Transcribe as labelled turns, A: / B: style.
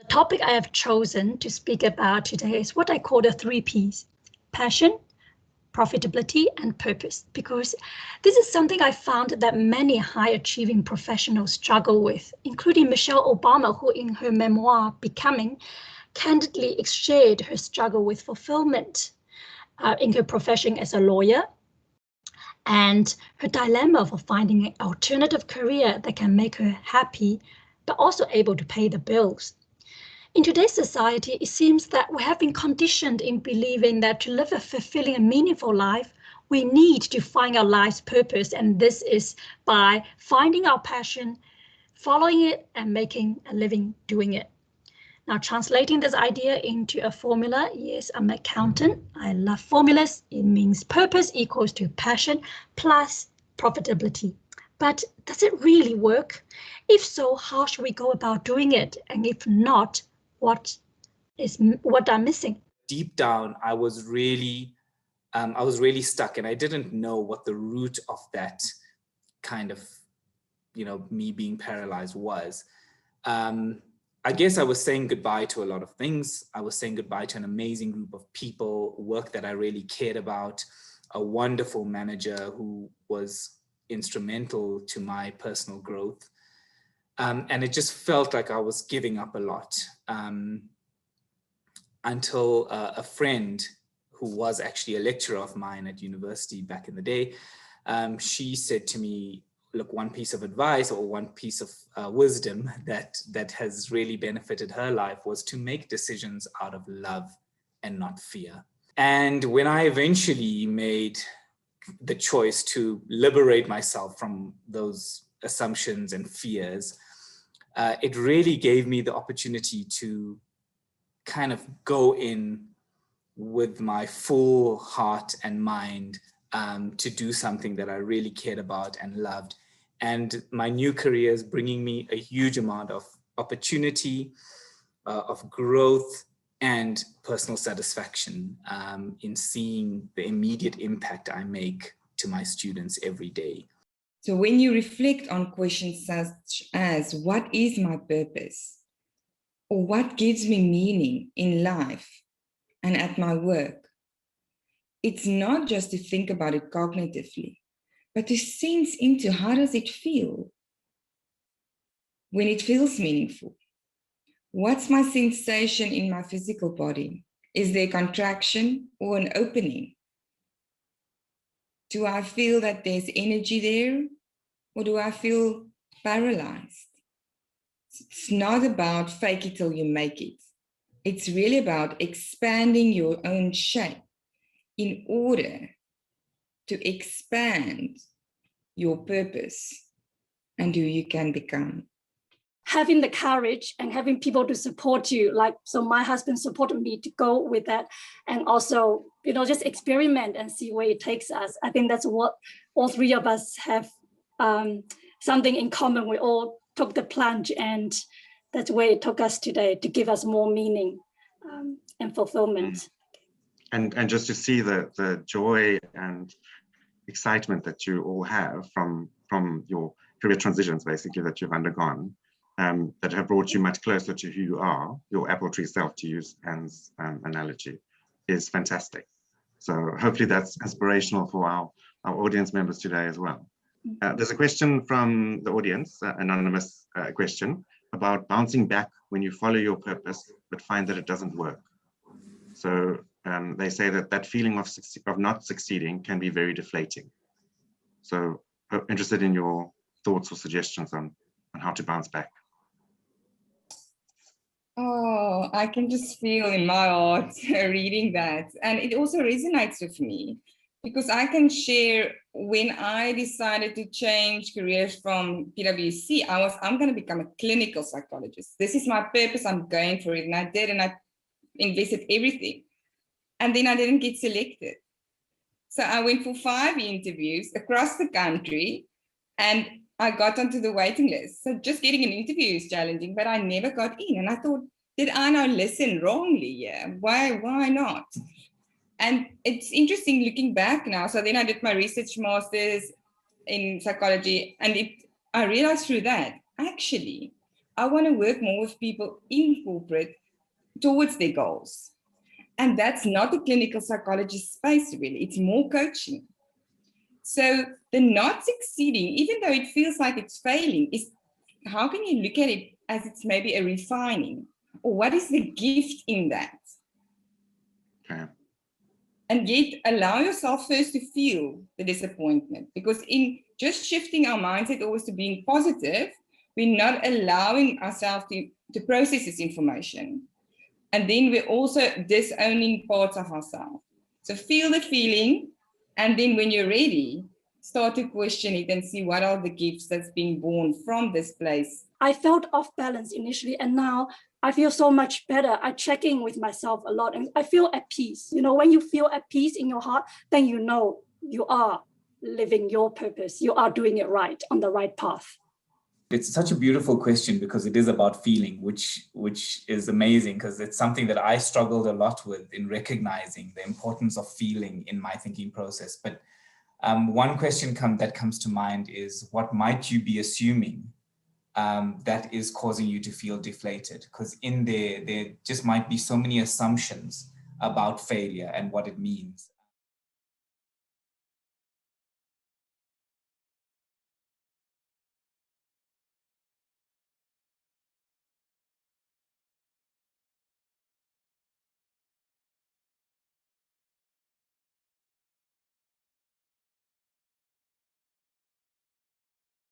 A: The topic I have chosen to speak about today is what I call the 3 Ps: passion, profitability, and purpose, because this is something I found that many high-achieving professionals struggle with, including Michelle Obama, who in her memoir, Becoming, candidly shared her struggle with fulfillment in her profession as a lawyer, and her dilemma for finding an alternative career that can make her happy, but also able to pay the bills. In today's society, it seems that we have been conditioned in believing that to live a fulfilling and meaningful life, we need to find our life's purpose, and this is by finding our passion, following it, and making a living doing it. Now, translating this idea into a formula, yes, I'm an accountant. I love formulas. It means purpose equals to passion plus profitability. But does it really work? If so, how should we go about doing it? And if not, what I'm missing?
B: Deep down, I was really stuck, and I didn't know what the root of that kind of, me being paralyzed was. I guess I was saying goodbye to a lot of things. I was saying goodbye to an amazing group of people, work that I really cared about, a wonderful manager who was instrumental to my personal growth. And it just felt like I was giving up a lot until a friend who was actually a lecturer of mine at university back in the day, she said to me, look, one piece of advice or one piece of wisdom that has really benefited her life was to make decisions out of love and not fear. And when I eventually made the choice to liberate myself from those assumptions and fears, it really gave me the opportunity to kind of go in with my full heart and mind to do something that I really cared about and loved. And my new career is bringing me a huge amount of opportunity, of growth, and personal satisfaction in seeing the immediate impact I make to my students every day.
C: So when you reflect on questions such as, what is my purpose? Or what gives me meaning in life and at my work? It's not just to think about it cognitively, but to sense into how does it feel when it feels meaningful? What's my sensation in my physical body? Is there contraction or an opening? Do I feel that there's energy there, or do I feel paralyzed? It's not about fake it till you make it. It's really about expanding your own shape in order to expand your purpose and who you can become.
A: Having the courage and having people to support you, so my husband supported me to go with that, and also, just experiment and see where it takes us. I think that's what all 3 of us have something in common. We all took the plunge, and that's where it took us today, to give us more meaning and fulfillment.
D: And just to see the joy and excitement that you all have from your career transitions, basically, that you've undergone, that have brought you much closer to who you are, your apple tree self, to use Anne's analogy, is fantastic. So hopefully that's inspirational for our audience members today as well. There's a question from the audience, anonymous question, about bouncing back when you follow your purpose but find that it doesn't work. So they say that feeling of not succeeding can be very deflating. So interested in your thoughts or suggestions on how to bounce back.
C: Oh, I can just feel in my heart reading that. And it also resonates with me, because I can share when I decided to change careers from PwC, I'm going to become a clinical psychologist. This is my purpose. I'm going for it. And I did, and I invested everything. And then I didn't get selected. So I went for 5 interviews across the country, and I got onto the waiting list. So just getting an interview is challenging, but I never got in. And I thought, did I now listen wrongly? Yeah, why not? And it's interesting looking back now. So then I did my research master's in psychology, and I realized through that, actually, I want to work more with people in corporate towards their goals. And that's not a clinical psychologist space, really. It's more coaching. So the not succeeding, even though it feels like it's failing, is how can you look at it as it's maybe a refining? Or what is the gift in that?
D: Okay.
C: And yet allow yourself first to feel the disappointment, because in just shifting our mindset always to being positive, we're not allowing ourselves to process this information. And then we're also disowning parts of ourselves. So feel the feeling, and then when you're ready, start to question it and see what are the gifts that's being born from this place.
E: I felt off balance initially, and now I feel so much better. I check in with myself a lot and I feel at peace. You know, when you feel at peace in your heart, then you know you are living your purpose. You are doing it right, on the right path.
B: It's such a beautiful question because it is about feeling, which is amazing, because it's something that I struggled a lot with in recognizing the importance of feeling in my thinking process. But one question that comes to mind is, what might you be assuming that is causing you to feel deflated? Because in there just might be so many assumptions about failure and what it means.